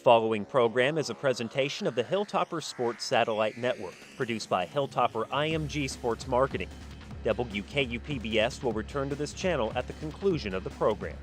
Following program is a presentation of the Hilltopper Sports Satellite Network, produced by Hilltopper IMG Sports Marketing. WKU PBS will return to this channel at the conclusion of the program.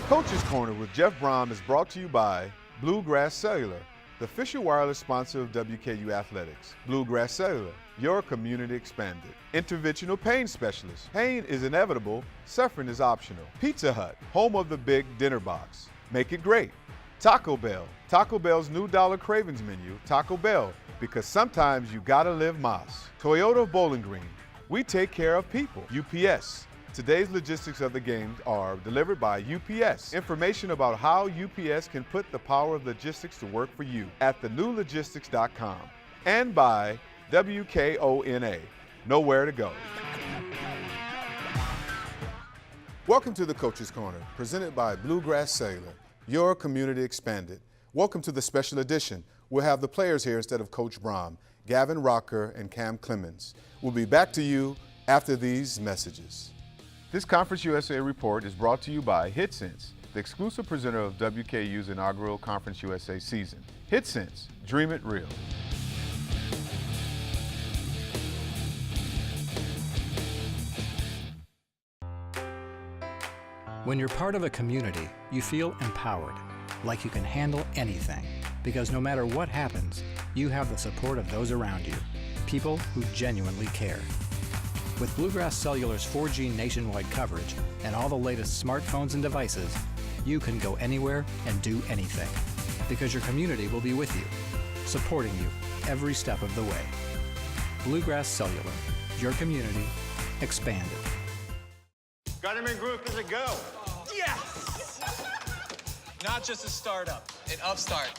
Coach's Corner with Jeff Brohm is brought to you by Bluegrass Cellular, the official wireless sponsor of WKU Athletics. Bluegrass Cellular, your community expanded. Interventional pain specialist. Pain is inevitable, suffering is optional. Pizza Hut, home of the big dinner box. Make it great. Taco Bell, Taco Bell's new Dollar Cravings menu. Taco Bell, because sometimes you gotta live Moss. Toyota of Bowling Green, we take care of people. UPS. Today's logistics of the games are delivered by UPS. Information about how UPS can put the power of logistics to work for you at thenewlogistics.com. And by WKONA, nowhere to go. Welcome to the Coach's Corner, presented by Bluegrass Cellular, your community expanded. Welcome to the special edition. We'll have the players here instead of Coach Brohm, Gavin Rocker and Cam Clemmons. We'll be back to you after these messages. This Conference USA report is brought to you by HitSense, the exclusive presenter of WKU's inaugural Conference USA season. HitSense, dream it real. When you're part of a community, you feel empowered, like you can handle anything, because no matter what happens, you have the support of those around you, people who genuinely care. With Bluegrass Cellular's 4G nationwide coverage and all the latest smartphones and devices, you can go anywhere and do anything, because your community will be with you, supporting you every step of the way. Bluegrass Cellular, your community expanded. Got him in group as a go. Yes! Not just a startup, an upstart.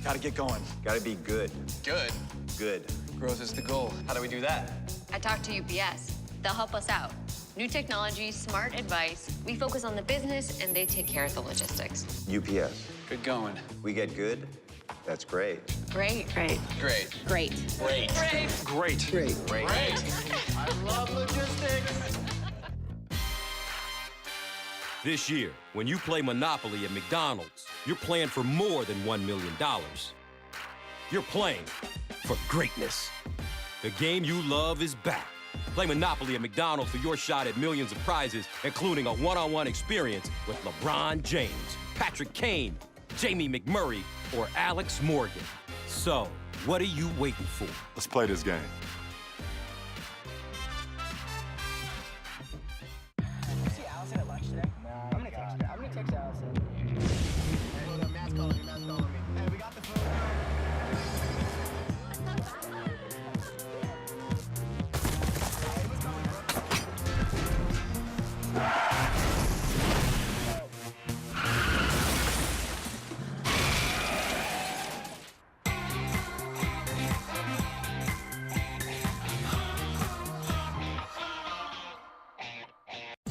Gotta get going. Gotta be good. Good. Good. Growth is the goal. How do we do that? I talked to UPS. They'll help us out. New technology, smart advice. We focus on the business, and they take care of the logistics. UPS. Good going. We get good. That's great. Great. Great. Great. Great. Great. Great. Great. Great. I love logistics. This year, when you play Monopoly at McDonald's, you're playing for more than $1 million. You're playing for greatness. The game you love is back. Play Monopoly at McDonald's for your shot at millions of prizes, including a one-on-one experience with LeBron James, Patrick Kane, Jamie McMurray, or Alex Morgan. So, what are you waiting for? Let's play this game. Did you see Allison at lunch today? No. I'm gonna text Allison. Hey, hold up, Matt's calling me. Hey, we got the phone.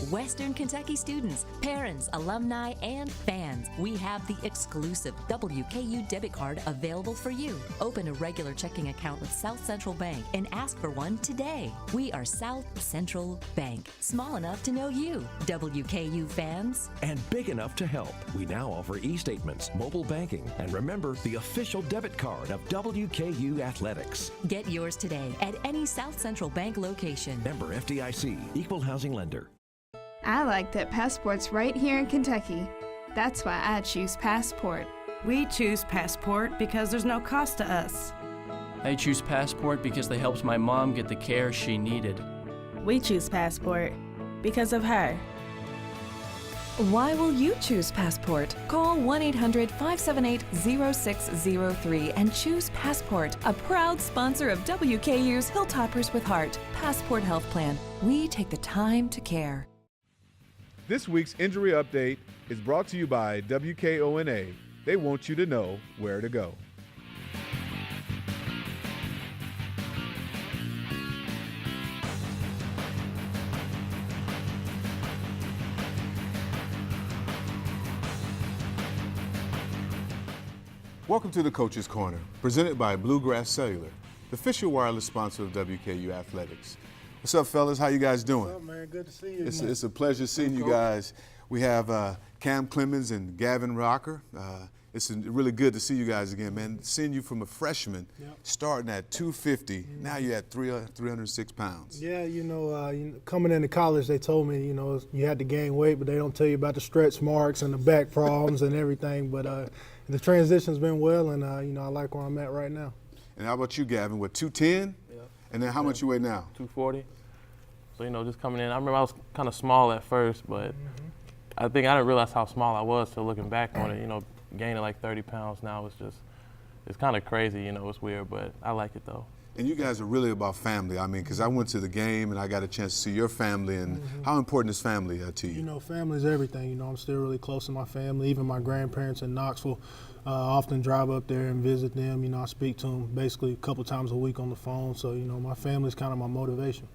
Western Kentucky students, parents, alumni, and fans, we have the exclusive WKU debit card available for you. Open a regular checking account with South Central Bank and ask for one today. We are South Central Bank, small enough to know you, WKU fans. And big enough to help. We now offer e-statements, mobile banking, and remember, the official debit card of WKU Athletics. Get yours today at any South Central Bank location. Member FDIC, Equal Housing Lender. I like that Passport's right here in Kentucky. That's why I choose Passport. We choose Passport because there's no cost to us. I choose Passport because they helped my mom get the care she needed. We choose Passport because of her. Why will you choose Passport? Call 1-800-578-0603 and choose Passport, a proud sponsor of WKU's Hilltoppers with Heart. Passport Health Plan. We take the time to care. This week's injury update is brought to you by WKONA. They want you to know where to go. Welcome to the Coach's Corner, presented by Bluegrass Cellular, the official wireless sponsor of WKU Athletics. What's up, fellas? How you guys doing? What's up, man? Good to see you. It's a pleasure seeing you guys. We have Cam Clemmons and Gavin Rocker. It's really good to see you guys again, man. Seeing you from a freshman, starting at 250, now you're at 306 pounds. Yeah, coming into college, they told me, you had to gain weight, but they don't tell you about the stretch marks and the back problems and everything. But the transition's been well, and, I like where I'm at right now. And how about you, Gavin? What, 210? Yeah. And then how much you weigh now? 240. So, just coming in, I remember I was kind of small at first, but I think I didn't realize how small I was till looking back on it, gaining like 30 pounds now it's kind of crazy, it's weird, but I like it though. And you guys are really about family. I mean, because I went to the game and I got a chance to see your family, and how important is family to you? Family is everything. I'm still really close to my family. Even my grandparents in Knoxville, often drive up there and visit them. I speak to them basically a couple times a week on the phone. So, my family's kind of my motivation.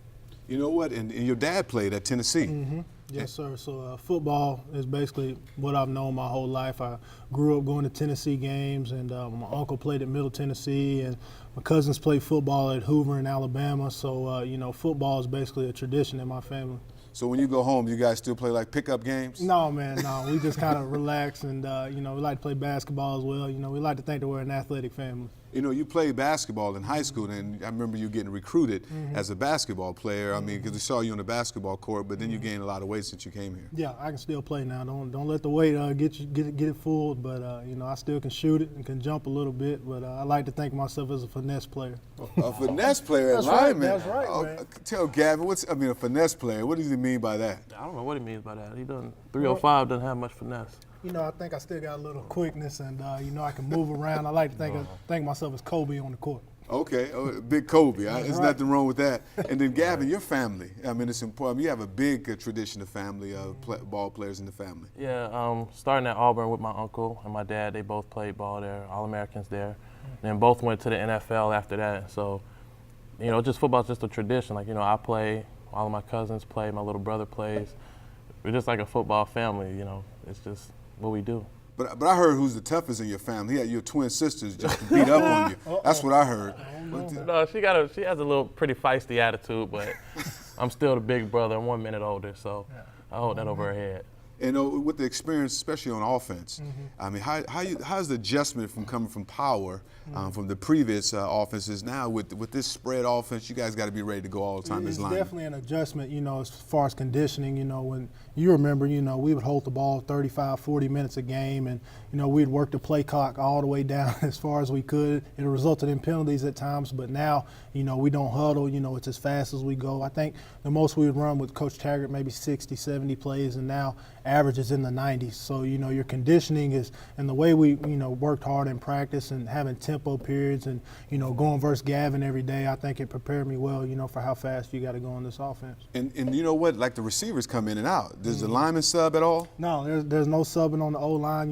You know what? And your dad played at Tennessee. Yes, sir. So football is basically what I've known my whole life. I grew up going to Tennessee games, and my uncle played at Middle Tennessee, and my cousins played football at Hoover in Alabama. So, football is basically a tradition in my family. So when you go home, you guys still play like pickup games? No, man, no. We just kind of relax, and, we like to play basketball as well. We like to think that we're an athletic family. You played basketball in high school, and I remember you getting recruited as a basketball player. I mean, because we saw you on the basketball court, but then you gained a lot of weight since you came here. Yeah, I can still play now. Don't let the weight get it fooled. But I still can shoot it and can jump a little bit. But I like to think of myself as a finesse player. A finesse player at lineman. That's right, man. Tell Gavin, a finesse player? What does he mean by that? I don't know what he means by that. He doesn't. 305 doesn't have much finesse. I think I still got a little quickness, and I can move around. I like to think of myself as Kobe on the court. Okay, big Kobe. There's nothing wrong with that. And then Gavin, your family. I mean, it's important. You have a big tradition of family, ball players in the family. Yeah, starting at Auburn with my uncle and my dad. They both played ball there, All-Americans there. And both went to the NFL after that. So, just football's just a tradition. Like, I play, all of my cousins play, my little brother plays. We're just like a football family, It's just what we do. But I heard who's the toughest in your family. He had your twin sisters just to beat up on you. That's what I heard. No, she has a little pretty feisty attitude, but I'm still the big brother. I'm 1 minute older, so I hold that over her head. And with the experience, especially on offense, I mean, how's the adjustment from coming from power, from the previous offenses now with this spread offense? You guys got to be ready to go all the time as linemen. It's definitely an adjustment, as far as conditioning. When you remember, we would hold the ball 35, 40 minutes a game, and we'd work the play clock all the way down as far as we could. It resulted in penalties at times, but now, we don't huddle. It's as fast as we go. I think the most we would run with Coach Taggart maybe 60, 70 plays, and now average is in the 90s. So, your conditioning is, and the way we, worked hard in practice and having tempo periods and, going versus Gavin every day, I think it prepared me well, for how fast you got to go on this offense. And you know what? Like the receivers come in and out. Does the lineman sub at all? No, there's no subbing on the O-line.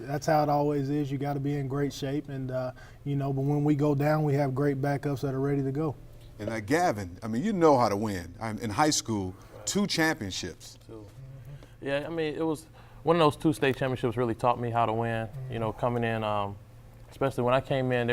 That's how it always is. You got to be in great shape. And, but when we go down, we have great backups that are ready to go. And like Gavin, I mean, you know how to win. In high school, 2 championships. Yeah, I mean, it was one of those 2 state championships really taught me how to win. Coming in, especially when I came in,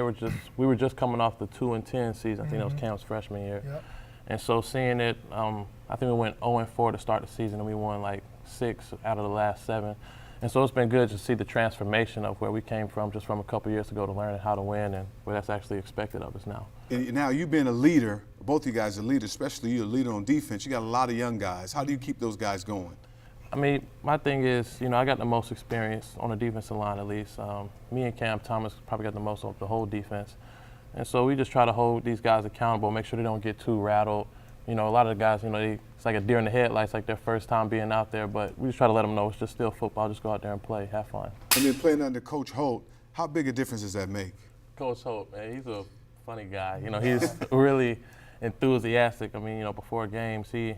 we were just coming off the 2-10 season. I think that was Cam's freshman year. Yep. And so seeing it, I think we went 0-4 to start the season, and we won like 6 out of the last 7. And so it's been good to see the transformation of where we came from just from a couple years ago to learning how to win and where that's actually expected of us now. And now you've been a leader, both of you guys are leaders, especially you're a leader on defense. You got a lot of young guys. How do you keep those guys going? I mean, my thing is, I got the most experience on the defensive line at least. Me and Cam Thomas probably got the most of the whole defense. And so we just try to hold these guys accountable, make sure they don't get too rattled. A lot of the guys, it's like a deer in the headlights, like their first time being out there, but we just try to let them know it's just still football. Just go out there and play, have fun. And then playing under Coach Holt, how big a difference does that make? Coach Holt, man, he's a funny guy. He's really enthusiastic. I mean, before games, he,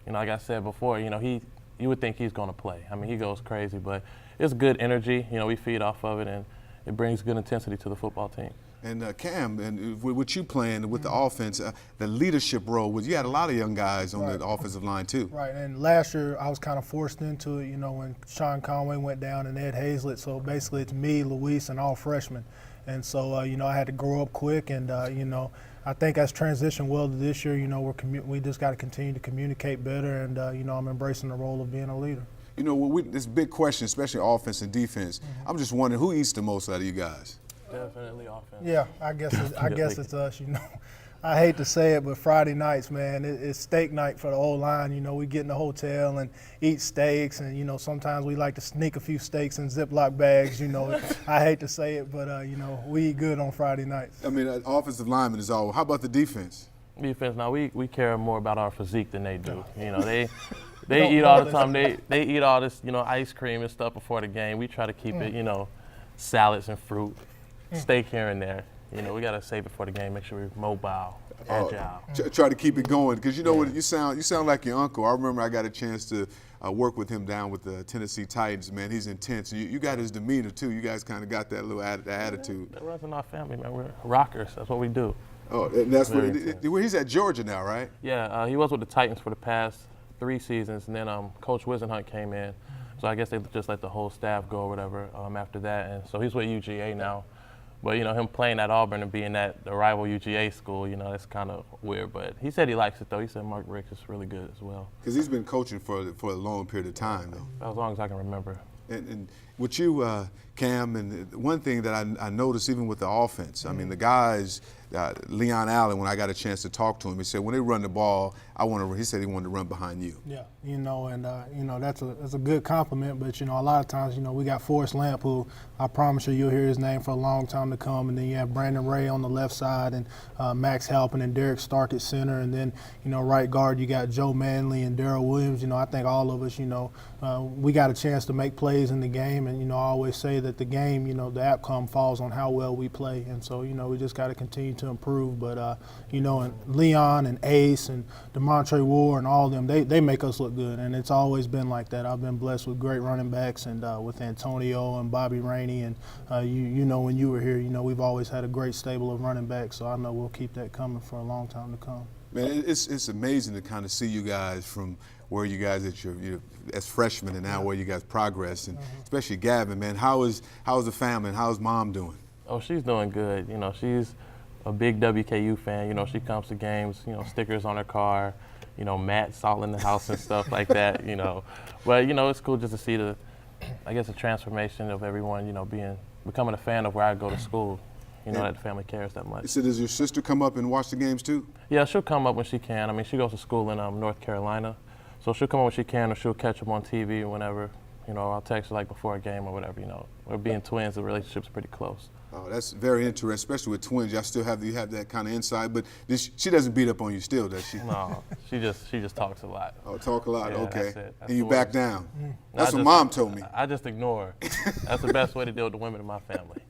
like I said before, you would think he's going to play. I mean, he goes crazy, but it's good energy. We feed off of it, and it brings good intensity to the football team. And Cam, and with you playing with the offense, the leadership role, you had a lot of young guys on the offensive line too. Right, and last year I was kind of forced into it, when Sean Conway went down and Ed Hazlett. So basically it's me, Luis, and all freshmen. And so, I had to grow up quick, and, I think that's transitioned well to this year. We just got to continue to communicate better, and, I'm embracing the role of being a leader. This big question, especially offense and defense, I'm just wondering who eats the most out of you guys? Definitely offense. Yeah, I guess it's us. I hate to say it, but Friday nights, man, it's steak night for the O-line. We get in the hotel and eat steaks, and sometimes we like to sneak a few steaks in Ziploc bags. I hate to say it, but we eat good on Friday nights. I mean, offensive lineman is all. How about the defense? Defense. Now we care more about our physique than they do. They eat all the time. They eat all this ice cream and stuff before the game. We try to keep it salads and fruit. Steak here and there. We got to save it for the game, make sure we're mobile, agile. Try to keep it going, because what, you sound like your uncle. I remember I got a chance to work with him down with the Tennessee Titans, man. He's intense. You got his demeanor, too. You guys kind of got that little attitude. That runs in our family, man. We're rockers. That's what we do. Oh, and that's where he's at Georgia now, right? Yeah, he was with the Titans for the past 3 seasons, and then Coach Wisenhunt came in. So I guess they just let the whole staff go or whatever after that. And so he's with UGA now. But, him playing at Auburn and being at the rival UGA school, that's kind of weird. But he said he likes it, though. He said Mark Richt is really good as well. Because he's been coaching for a long period of time, though. As long as I can remember. And with you, Cam, and one thing that I noticed even with the offense, I mean, the guys, Leon Allen, when I got a chance to talk to him, he said when they run the ball, he said he wanted to run behind you. Yeah, that's a good compliment, but, a lot of times, we got Forrest Lamp, who I promise you'll hear his name for a long time to come, and then you have Brandon Ray on the left side, and Max Halpin and Derek Stark at center, and then, right guard, you got Joe Manley and Darrell Williams. I think all of us, we got a chance to make plays in the game, and, I always say that the game, the outcome falls on how well we play, and so, we just got to continue to improve. But, and Leon and Ace and DeMontre Ward and all of them, they make us look good, and it's always been like that. I've been blessed with great running backs, and with Antonio and Bobby Rainey, and when you were here, we've always had a great stable of running backs, so I know we'll keep that coming for a long time to come. Man, it's amazing to kind of see you guys from where you guys as freshmen and now where you guys progress, and especially Gavin, man. How's the family and how's mom doing? Oh, she's doing good. She's a big WKU fan. She comes to games, stickers on her car, mats all in the house and stuff like that, But, it's cool just to see the transformation of everyone, becoming a fan of where I go to school, that the family cares that much. So does your sister come up and watch the games too? Yeah, she'll come up when she can. I mean, she goes to school in North Carolina, so she'll come up when she can, or she'll catch up on TV whenever. I'll text her before a game or whatever. We're being twins, the relationship's pretty close. Oh, that's very interesting, especially with twins. Y'all still have that kind of insight, but she doesn't beat up on you still, does she? No, she just talks a lot. Oh, talk a lot. Yeah, okay. That's it. That's and you back down. That's what just, Mom told me. I just ignore her. That's the best way to deal with the women in my family.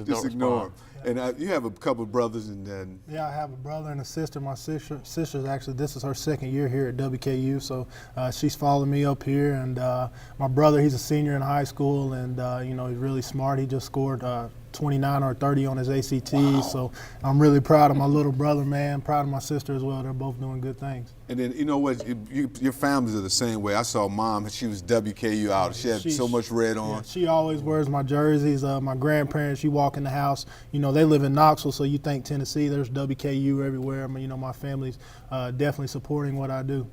Just ignore them. And you have a couple of brothers and yeah, I have a brother and a sister. My sister's actually, this is her second year here at WKU, so she's following me up here. And my brother, he's a senior in high school, and he's really smart. He just scored 29 or 30 on his ACTs. Wow. So I'm really proud of my little brother, man. Proud of my sister as well. They're both doing good things. And then, you know what, your families are the same way. I saw Mom, she was WKU out. She had so much red on. Yeah, she always wears my jerseys. My grandparents, you walk in the house, they live in Knoxville, so you think Tennessee, there's WKU everywhere. I mean, my family's definitely supporting what I do.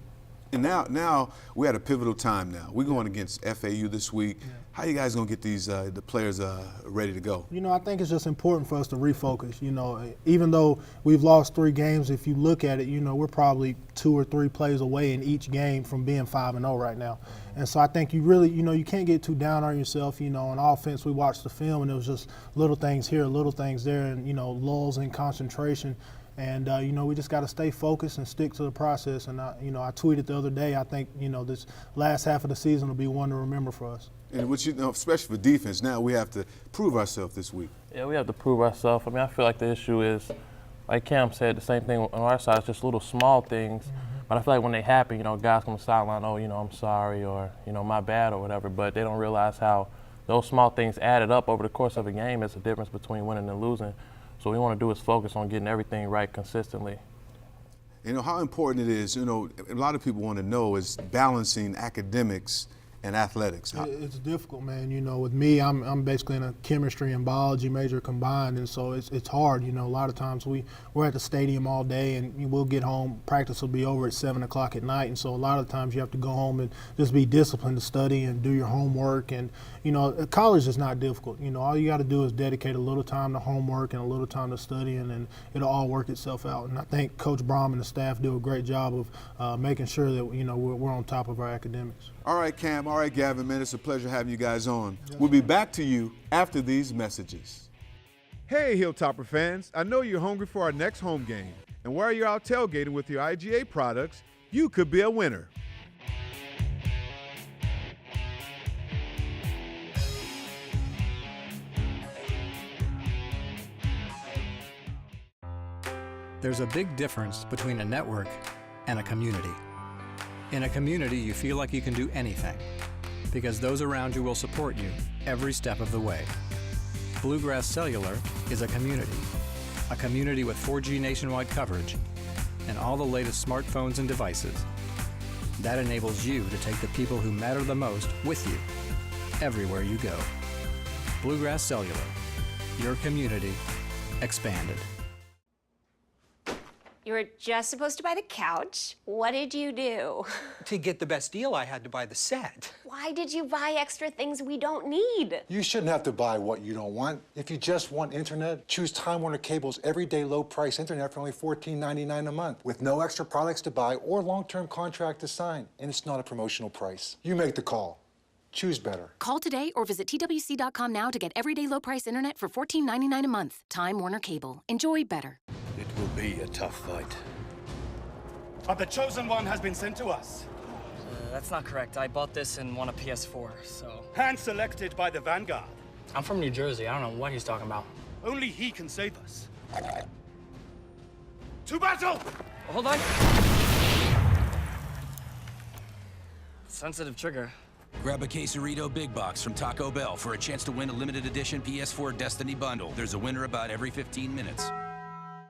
And now we're at a pivotal time now. We're going against FAU this week. Yeah. How you guys going to get these the players ready to go? I think it's just important for us to refocus. Even though we've lost 3 games, if you look at it, we're probably 2 or 3 plays away in each game from being 5-0 right now. And so I think you really, you can't get too down on yourself. On offense, we watched the film, and it was just little things here, little things there, and, lulls in concentration. And, we just got to stay focused and stick to the process. And, I tweeted the other day, I think, this last half of the season will be one to remember for us. And especially for defense, now we have to prove ourselves this week. Yeah, we have to prove ourselves. I mean, I feel like the issue is, like Cam said, the same thing on our side, it's just little small things. But I feel like when they happen, guys come to the sideline, I'm sorry, or, my bad, or whatever. But they don't realize how those small things added up over the course of a game. It's a difference between winning and losing. So what we want to do is focus on getting everything right consistently. You know, how important it is, you know, a lot of people want to know is balancing academics and athletics. It's difficult, man. You know, with me, I'm basically in a chemistry and biology major combined, and so it's hard. You know, a lot of times we're at the stadium all day, and we'll get home. Practice will be over at 7 o'clock at night, and so a lot of times you have to go home and just be disciplined to study and do your homework. And you know, college is not difficult. You know, all you got to do is dedicate a little time to homework and a little time to studying, and it'll all work itself out. And I think Coach Brohm and the staff do a great job of making sure that we're on top of our academics. All right, Cam. All right, Gavin, man, it's a pleasure having you guys on. We'll be back to you after these messages. Hey, Hilltopper fans. I know you're hungry for our next home game. And while you're out tailgating with your IGA products, you could be a winner. There's a big difference between a network and a community. In a community, you feel like you can do anything because those around you will support you every step of the way. Bluegrass Cellular is a community with 4G nationwide coverage and all the latest smartphones and devices. That enables you to take the people who matter the most with you everywhere you go. Bluegrass Cellular, your community expanded. You were just supposed to buy the couch. What did you do? To get the best deal, I had to buy the set. Why did you buy extra things we don't need? You shouldn't have to buy what you don't want. If you just want internet, choose Time Warner Cable's everyday low-price internet for only $14.99 a month, with no extra products to buy or long-term contract to sign. And it's not a promotional price. You make the call. Choose better. Call today or visit TWC.com now to get everyday low-price internet for $14.99 a month. Time Warner Cable. Enjoy better. It will be a tough fight. But the chosen one has been sent to us. That's not correct. I bought this and won a PS4, so... Hand-selected by the Vanguard. I'm from New Jersey. I don't know what he's talking about. Only he can save us. To battle! Hold on. Sensitive trigger. Grab a Quesarito Big Box from Taco Bell for a chance to win a limited edition PS4 Destiny bundle. There's a winner about every 15 minutes.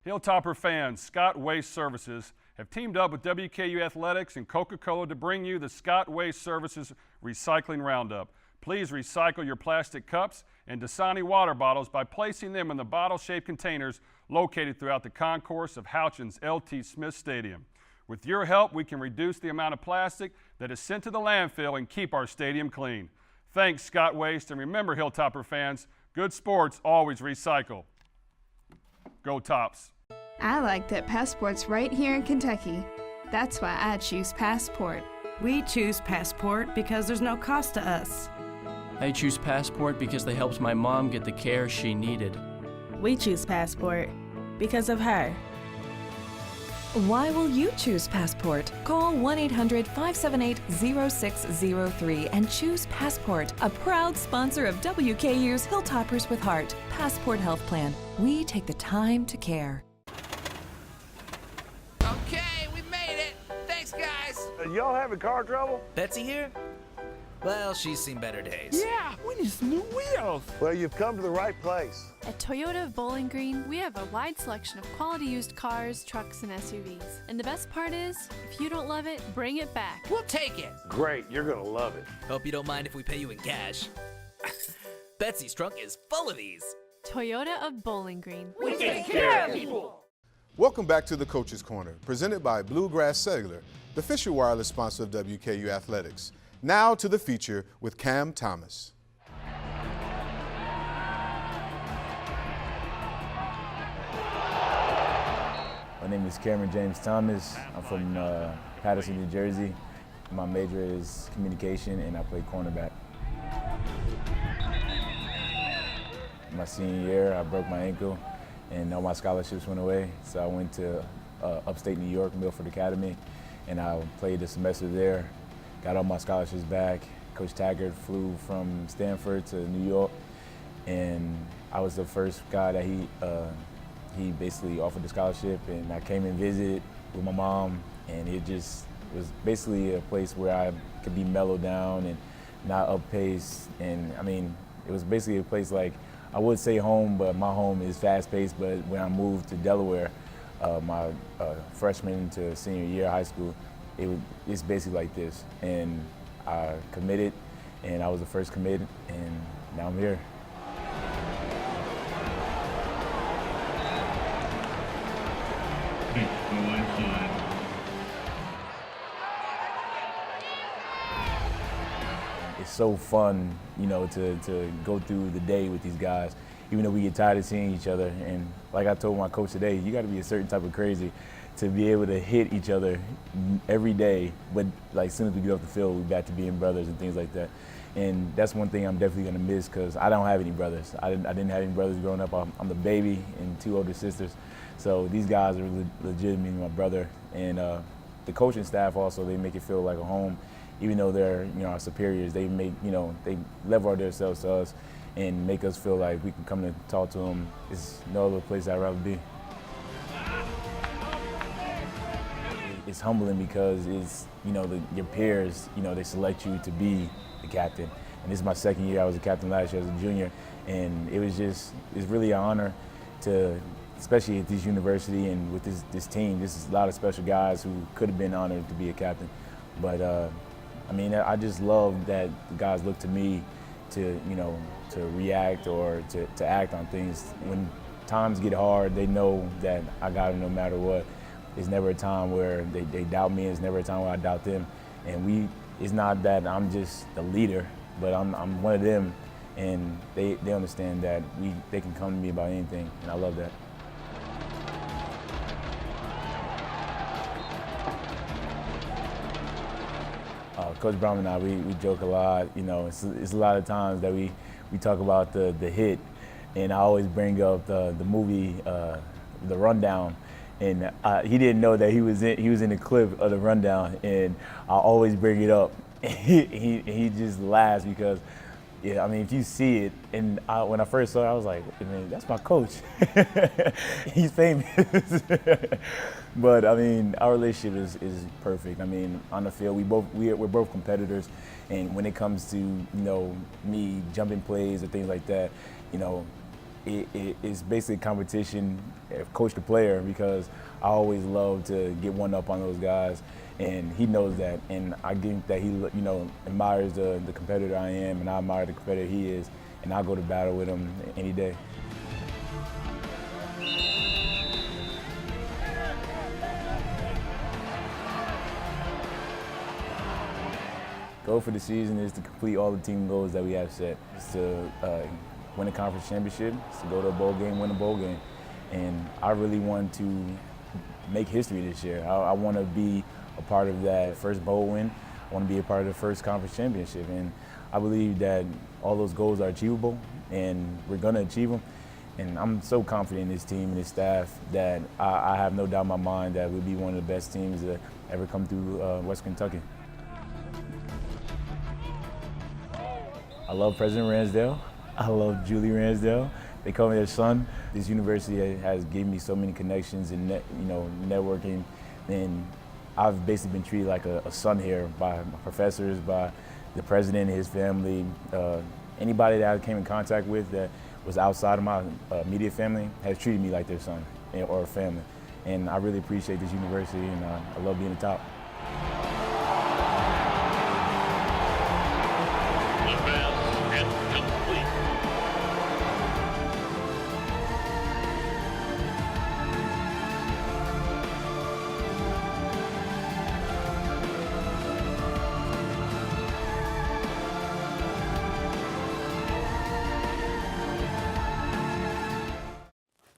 Hilltopper fans, Scott Waste Services have teamed up with WKU Athletics and Coca-Cola to bring you the Scott Waste Services Recycling Roundup. Please recycle your plastic cups and Dasani water bottles by placing them in the bottle-shaped containers located throughout the concourse of Houchins L.T. Smith Stadium. With your help, we can reduce the amount of plastic that is sent to the landfill and keep our stadium clean. Thanks, Scott Waste, and remember, Hilltopper fans, good sports always recycle. Go Tops. I like that Passport's right here in Kentucky. That's why I choose Passport. We choose Passport because there's no cost to us. I choose Passport because they helped my mom get the care she needed. We choose Passport because of her. Why will you choose Passport? Call 1-800-578-0603 and choose Passport, a proud sponsor of WKU's Hilltoppers with Heart. Passport Health Plan. We take the time to care. Okay, we made it. Thanks, guys. Y'all having car trouble? Betsy here? Well, she's seen better days. Yeah, we need some new wheels. Well, you've come to the right place. At Toyota of Bowling Green, we have a wide selection of quality used cars, trucks, and SUVs. And the best part is, if you don't love it, bring it back. We'll take it. Great, you're gonna love it. Hope you don't mind if we pay you in cash. Betsy's trunk is full of these. Toyota of Bowling Green. We take care of people. Welcome back to the Coach's Corner, presented by Bluegrass Cellular, the official wireless sponsor of WKU Athletics. Now to the feature with Cam Thomas. My name is Cameron James Thomas. I'm from Paterson, New Jersey. My major is communication and I play cornerback. My senior year, I broke my ankle and all my scholarships went away. So I went to upstate New York, Milford Academy, and I played a semester there. Got all my scholarships back. Coach Taggart flew from Stanford to New York, and I was the first guy that he basically offered the scholarship, and I came and visited with my mom, and it just was basically a place where I could be mellowed down and not up pace, and I mean, it was basically a place like I would say home, but my home is fast-paced. But when I moved to Delaware, my freshman to senior year of high school, it's basically like this. And I committed, and I was the first commit, and now I'm here. It's so fun, you know, to go through the day with these guys, even though we get tired of seeing each other. And like I told my coach today, you got to be a certain type of crazy to be able to hit each other every day. But like as soon as we get off the field, we're back to being brothers and things like that. And that's one thing I'm definitely going to miss, because I don't have any brothers. I didn't have any brothers growing up. I'm the baby and 2 older sisters. So these guys are legitimately my brother. And the coaching staff also, they make it feel like a home. Even though they're, you know, our superiors, they make, you know, they level themselves to us and make us feel like we can come to talk to them. It's no other place I'd rather be. It's humbling because it's, you know, your peers, you know, they select you to be the captain. And this is my second year. I was a captain last year as a junior. And it was just, it's really an honor to, especially at this university and with this team. This is a lot of special guys who could have been honored to be a captain. But I mean, I just love that the guys look to me to, you know, to react or to act on things. When times get hard, they know that I got them no matter what. There's never a time where they doubt me. There's never a time where I doubt them. And it's not that I'm just the leader, but I'm one of them. And they understand that they can come to me about anything, and I love that. Coach Brohm and I, we joke a lot. You know, it's a lot of times that we talk about the hit, and I always bring up the movie, The Rundown, and he didn't know that he was in the clip of The Rundown, and I always bring it up. He just laughs because, yeah, I mean, if you see it, and when I first saw it, I was like, man, that's my coach. He's famous. But I mean, our relationship is perfect. I mean, on the field, we're both competitors, and when it comes to, you know, me jumping plays or things like that, you know, it's basically competition, coach to player, because I always love to get one up on those guys, and he knows that, and I think that he, you know, admires the competitor I am, and I admire the competitor he is, and I'll go to battle with him any day. Goal for the season is to complete all the team goals that we have set. It's to win a conference championship, it's to go to a bowl game, win a bowl game. And I really want to make history this year. I want to be a part of that first bowl win. I want to be a part of the first conference championship. And I believe that all those goals are achievable, and we're going to achieve them. And I'm so confident in this team and this staff that I have no doubt in my mind that we'll be one of the best teams to ever come through West Kentucky. I love President Ransdale. I love Julie Ransdale. They call me their son. This university has given me so many connections and networking, and I've basically been treated like a son here by my professors, by the president and his family. Anybody that I came in contact with that was outside of my immediate family has treated me like their son or a family. And I really appreciate this university, and I love being the top.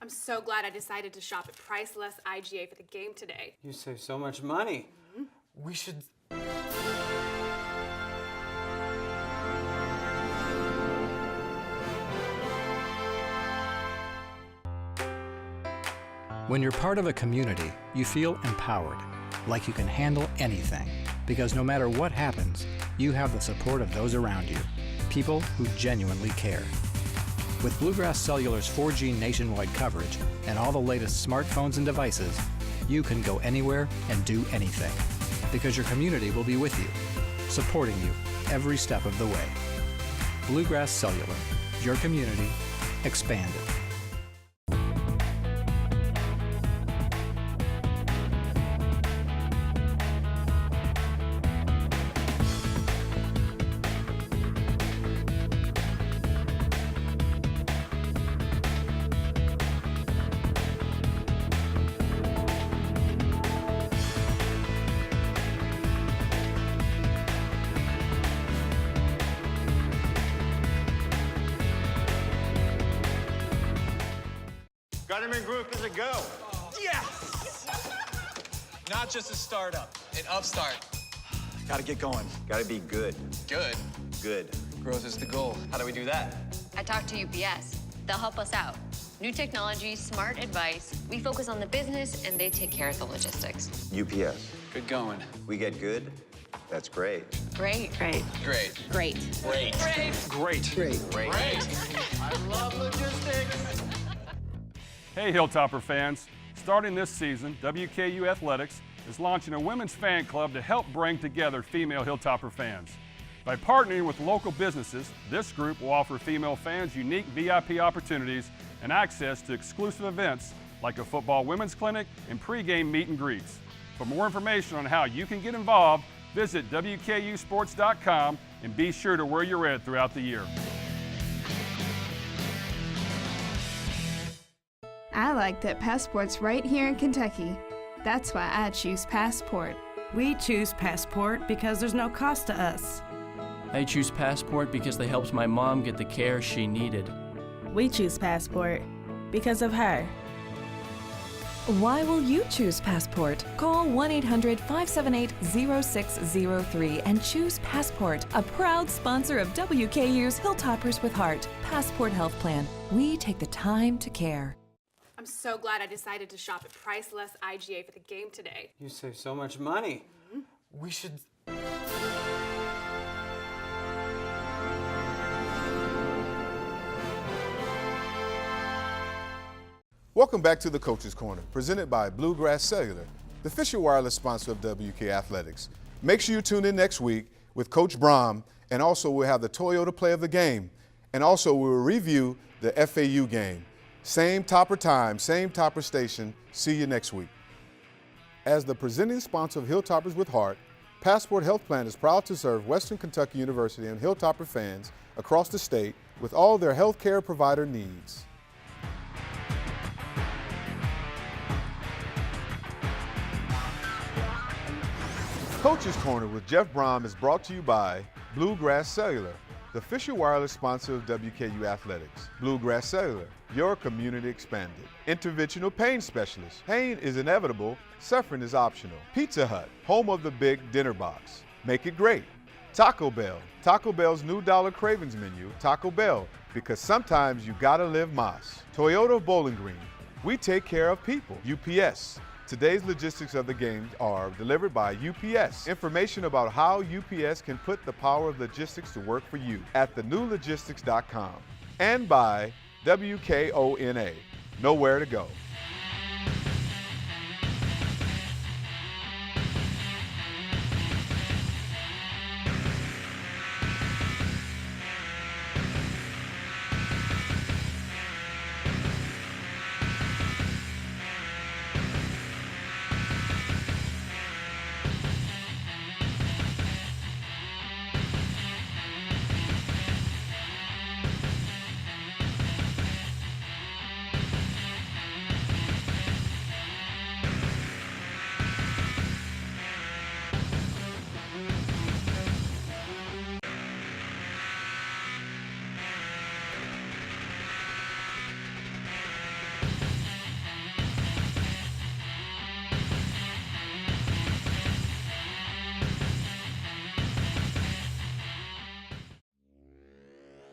I'm so glad I decided to shop at Priceless IGA for the game today. You save so much money. Mm-hmm. We should... When you're part of a community, you feel empowered, like you can handle anything. Because no matter what happens, you have the support of those around you, people who genuinely care. With Bluegrass Cellular's 4G nationwide coverage and all the latest smartphones and devices, you can go anywhere and do anything. Because your community will be with you, supporting you every step of the way. Bluegrass Cellular, your community, expanded. Got him in group as a go. Yes! Not just a startup, an upstart. Gotta get going. Gotta be good. Good. Good. Growth is the goal. How do we do that? I talked to UPS. They'll help us out. New technology, smart advice. We focus on the business, and they take care of the logistics. UPS. Good going. We get good. That's great. Great. Great. Great. Great. Great. Great. Great. I love logistics. Hey Hilltopper fans, starting this season, WKU Athletics is launching a women's fan club to help bring together female Hilltopper fans. By partnering with local businesses, this group will offer female fans unique VIP opportunities and access to exclusive events like a football women's clinic and pregame meet and greets. For more information on how you can get involved, visit WKUsports.com and be sure to wear your red throughout the year. I like that Passport's right here in Kentucky. That's why I choose Passport. We choose Passport because there's no cost to us. I choose Passport because they helped my mom get the care she needed. We choose Passport because of her. Why will you choose Passport? Call 1-800-578-0603 and choose Passport, a proud sponsor of WKU's Hilltoppers with Heart. Passport Health Plan. We take the time to care. I'm so glad I decided to shop at Priceless IGA for the game today. You save so much money. We should... Welcome back to the Coach's Corner, presented by Bluegrass Cellular, the official wireless sponsor of WK Athletics. Make sure you tune in next week with Coach Brohm, and also we'll have the Toyota play of the game, and also we'll review the FAU game. Same topper time, same topper station. See you next week. As the presenting sponsor of Hilltoppers with Heart, Passport Health Plan is proud to serve Western Kentucky University and Hilltopper fans across the state with all their health care provider needs. Coach's Corner with Jeff Brohm is brought to you by Bluegrass Cellular, the official wireless sponsor of WKU Athletics. Bluegrass Cellular, your community expanded. Interventional pain specialist. Pain is inevitable, suffering is optional. Pizza Hut, home of the big dinner box. Make it great. Taco Bell, Taco Bell's new Dollar Cravings menu. Taco Bell, because sometimes you gotta live Moss. Toyota of Bowling Green, we take care of people. UPS, today's logistics of the game are delivered by UPS. Information about how UPS can put the power of logistics to work for you at thenewlogistics.com. And by WKONA, nowhere to go.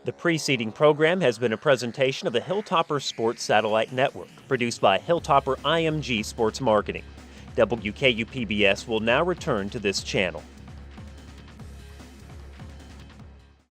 The preceding program has been a presentation of the Hilltopper Sports Satellite Network, produced by Hilltopper IMG Sports Marketing. WKU PBS will now return to this channel.